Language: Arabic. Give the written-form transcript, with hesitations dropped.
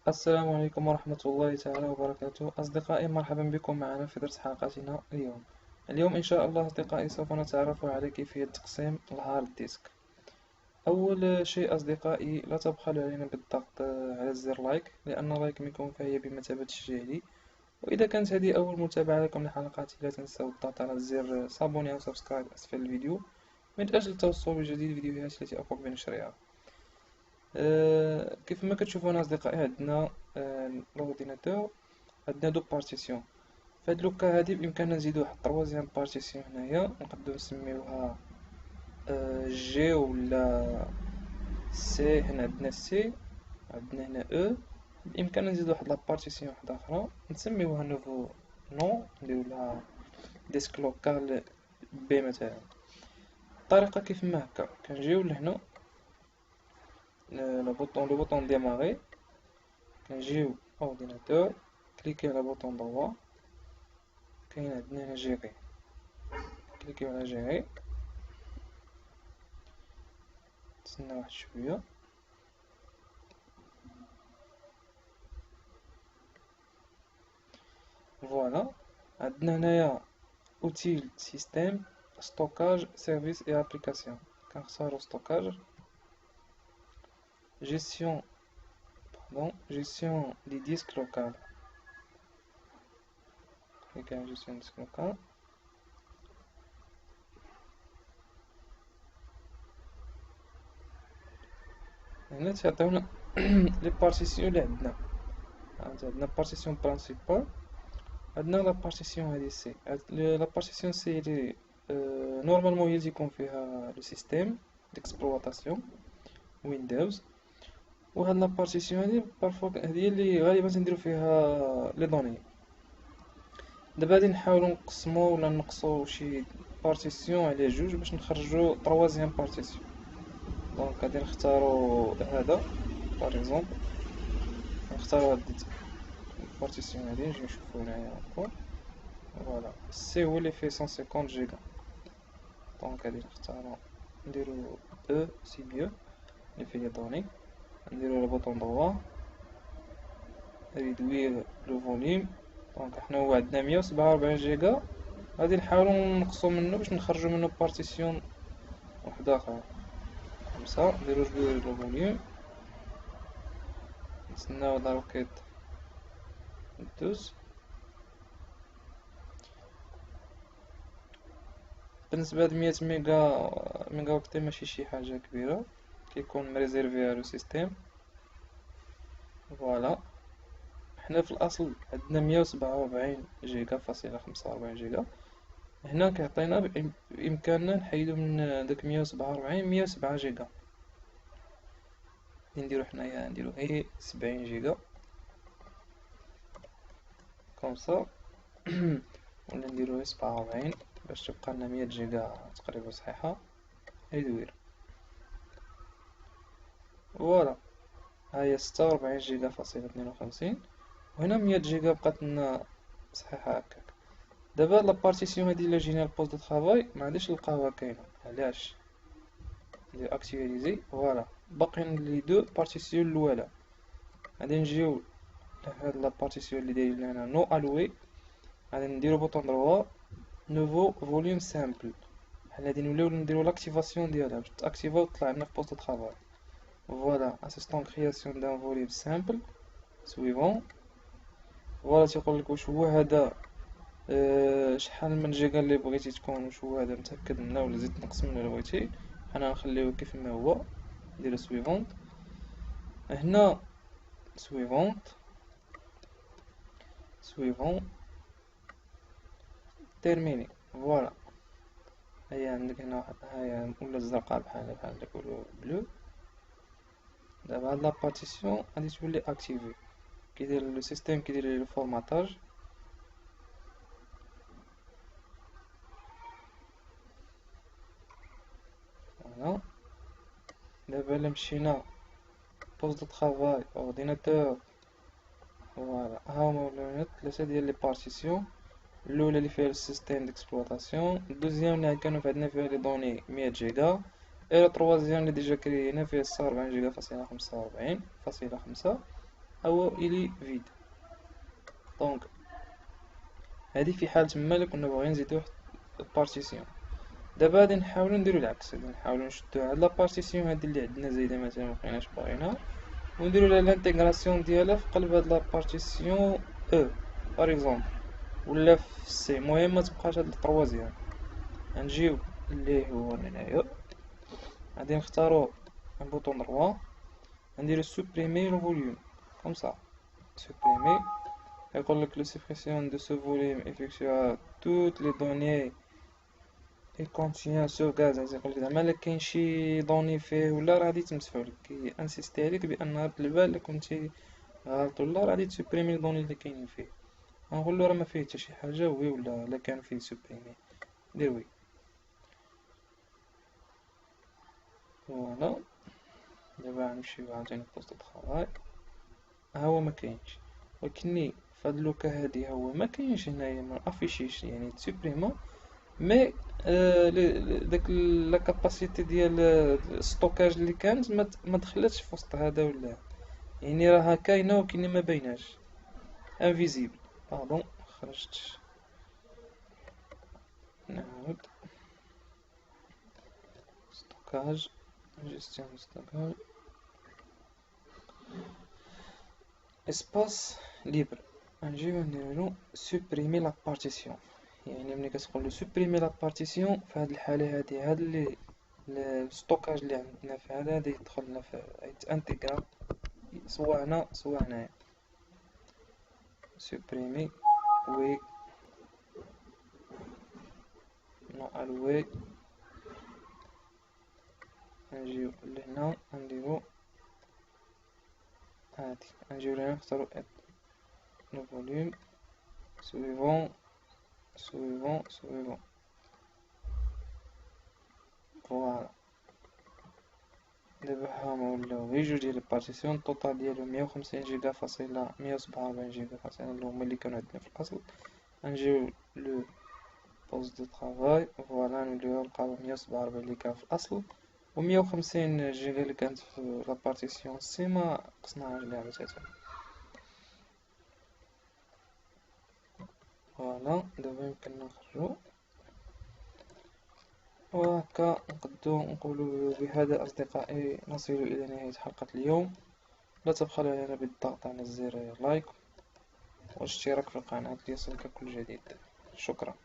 السلام عليكم ورحمة الله تعالى وبركاته. أصدقائي، مرحبا بكم معنا في درس حلقتنا اليوم إن شاء الله أصدقائي سوف نتعرف على كيفية تقسيم الهارد ديسك. أول شيء أصدقائي، لا تبخلوا علينا بالضغط على زر لايك، لأن لايك منكم فهي بمثابة تشجيع لي. وإذا كانت هذه أول متابعة لكم لحلقاتي، لا تنسوا الضغط على زر صابوني أو سبسكرايب أسفل الفيديو من أجل التوصل بجديد الفيديوهات التي أقوم بنشرها. كيف ما كتشوفون أصدقائي، عندنا الأورديناتور، عندنا دو بارتيسيون. في هاد لوكا هادي بإمكاننا نزيدو واحد طروازيام بارتيسيون هنايا، نقدرو نسميوها جي ولا سي. هنا عندنا سي، عندنا هنا او. بإمكاننا نزيدو واحد لابارتيسيون واحدة أخرى نسميوها نوفو نو، نديرو لها ديسك لوكال بي مثلا. الطريقة كيف ما هكا، كنجيو لهنا لو بوطون ديماري، كنجيو اورديناتور، كليكي على بوطون دوا، كاين عندنا هنا جيري، كليكيو على جيري، نتسنى واحد شوية. فوالا، عندنا هنايا اوتيل سيستيم ستوكاج سيرفيس اي ابليكاسيون، كنختارو ستوكاج. جيستيون جيستيون دي ديسك لوكال، كليكي على جيستيون ديسك لوكال. هنا تعطيونا لي بارتيسيون اللي عندنا. عندنا بارتيسيون برانسيبال، عندنا لا بارتيسيون هادي سي. لا بارتيسيون سي لي نورمالمون هي اللي تيكون فيها لو سيستيم ديكسبلواتاسيون ويندوز. وهاد لا بارتيسيون هادي بارفوا هادي هي اللي غالبا تنديرو فيها لي دوني. دابا غادي نحاولو نقسمو ولا نقصو شي بارتيسيون على جوج باش نخرجو طروازيام بارتيسيون. دونك غادي نختارو هذا باغ اكزومبل، نختارو هاد البارتيسيون هادي، نجي نشوفو هنايا هاكا. فوالا، سي هو اللي فيه 150 جيجا. دونك غادي نختارو نديرو او سي بيو اللي فيه لي دوني، نديرو البوطون دروا ريدوير لو فوليوم. دونك حنا هو عندنا 147 جيجا، غادي نحاولو نقصو منه باش نخرجو منه بارتيسيون وحدة اخرى. 5 نديرو ريدوير لو فوليوم، نتسناو هاد الروكيت دوز. بالنسبة لهاد 100 ميجا اوكتي ماشي شي حاجة كبيرة، كيكون مريزيرفي لو سيستيم. فوالا، حنا في الاصل عندنا 147 جيجا فاصلة 45 جيجا. هنا كيعطينا بامكاننا نحيدو من داك 147 107 جيجا. نديرو حنايا نديرو غير 70 جيجا كومسا ولا نديرو غير 47 باش تبقى لنا 100 جيجا تقريبا صحيحة. ريدوير، فوالا، هاهي 46 جيجا فاصلة 52. وهنا 100 جيجا بقات لنا صحيحة هكاك. دابا لابارتيسيون هادي الا جينا لبوست دو طرافاي مغاديش نلقاوها كاينة. علاش؟ ندير اكتواليزي، فوالا، باقيين لي دو بارتيسيون الاولى. غادي نجيو لهاد لابارتيسيون اللي دايرين هنا نو الوي، غادي نديرو بوطون دروا نوفو فوليوم سامبل. بحال غادي نوليو نديرو لاكتيفاسيون ديالها باش تاكتيفا وتطلع لنا في بوست دو طرافاي. فوالا، اسيستون كرياسيون دان فوليوم سامبل سويفون. فوالا، تيقولك واش هو هذا شحال من جيجا اللي بغيتي تكون، واش هو هذا متأكد منه ولا زيد تنقص منه الا بغيتي. حنا نخليوه كيف ما هو، نديرو سويفونت. هنا سويفونت سويفون تيرميني. فوالا، هيا عندك هنا واحد، هيا ولا الزرقاء بحال نقولو بلو. دابا هاد لابارتيسيون غادي تولي اكتيفي، كيدير لو سيستيم كيدير لي الفورماتاج. فوالا، دابا الا مشينا بوست دو طرافاي اورديناتور، فوالا ها هما ولاو ثلاثة ديال لي بارتيسيون. الاولى اللي فيها السيستيم ديكسبلوطاسيون، الدوزيام اللي كانوا عندنا فيها لي دوني 100 جيجا، اي لا تروازيام اللي ديجا كريينا فيها 46 جيجا فاصلة 45 فاصلة 5. أو إلي فيد. دونك هادي في حالة ما كنا باغيين نزيدو واحد البارتيسيون. دابا غادي نحاولو نديرو العكس، غادي نحاولو نشدو هاد لابارتيسيون هادي اللي عندنا زايدة مثلا مبقيناش باغينها، ونديرو لها لانتيغراسيون ديالها في قلب هاد لابارتيسيون او باغ اكزومبل، ولا في سي. المهم متبقاش هاد التروازيام. غنجيو اللي هو هنايا، غادي نختارو ان بوطون دروا، غنديرو سوبريمي لو فوليوم كوم سا. سوبريمي يقولك لو سوبريسيون دو سو فوليوم افيكتوا توت لي دوني اي كونتيان سوغاز. يقولك زعما الا كاين شي دوني فيه ولا راه غادي يتمسحولك، كي انسيستي عليك بان بالبال الا كنتي غلط ولا راه غادي تسوبريمي لي دوني اللي كاينين فيه. غنقولو راه ما فيه حتى شي حاجه، وي ولا الا كان فيه سوبريمي دير وي. فوالا دابا غنمشيو عاوتاني بوست طخاواي، ها هو ما كاينش، ولكني فهاد لوكا هادي ها هو ما كاينش هنايا، ما افيشيش يعني تسوبريمو. مي داك لا كاباسيتي ديال الستوكاج اللي كانت ما دخلتش في وسط هذا ولا، يعني راها كاينه ولكن ما بايناش، انفيزيبل. باردون خرجت، نعاود ستوكاج، جيستيون ستوكاج، اسباس ليبر. غنجيو نديرو سوبريمي لا بارتيسيون. يعني ملي كتقولو سوبريمي لا بارتيسيون في هاد الحالة هادي، هاد اللي الستوكاج اللي عندنا في هذا غادي يدخلنا في يتانتيغرا سوا هنا سوا هنايا. سوبريمي وي نو الوي، نجيو لهنا نديرو هادي، نجيو لهنا نختارو لو فوليوم سويفون سويفون سويفون. فوالا دابا هاهما ولاو غير جوج ديال البارتيسيون، الطوطال ديالو 150 جيجا فاصلة 147 جيجا فاصلة اللي هما اللي كانوا عندنا في الأصل. غنجيو لو بوست دو طرافاي، فوالا نوليو نلقاو 147 اللي كان في الأصل، و 150 جيجا اللي كانت في لابارتيسيون سي ما قصناهاش كاع بتاتا. فوالا دابا يمكننا نخرجو، وهكا نقولوا بهذا أصدقائي نصل إلى نهاية حلقة اليوم. لا تبخل علينا بالضغط على زر لايك والاشتراك في القناة ليصلك كل جديد. شكرا.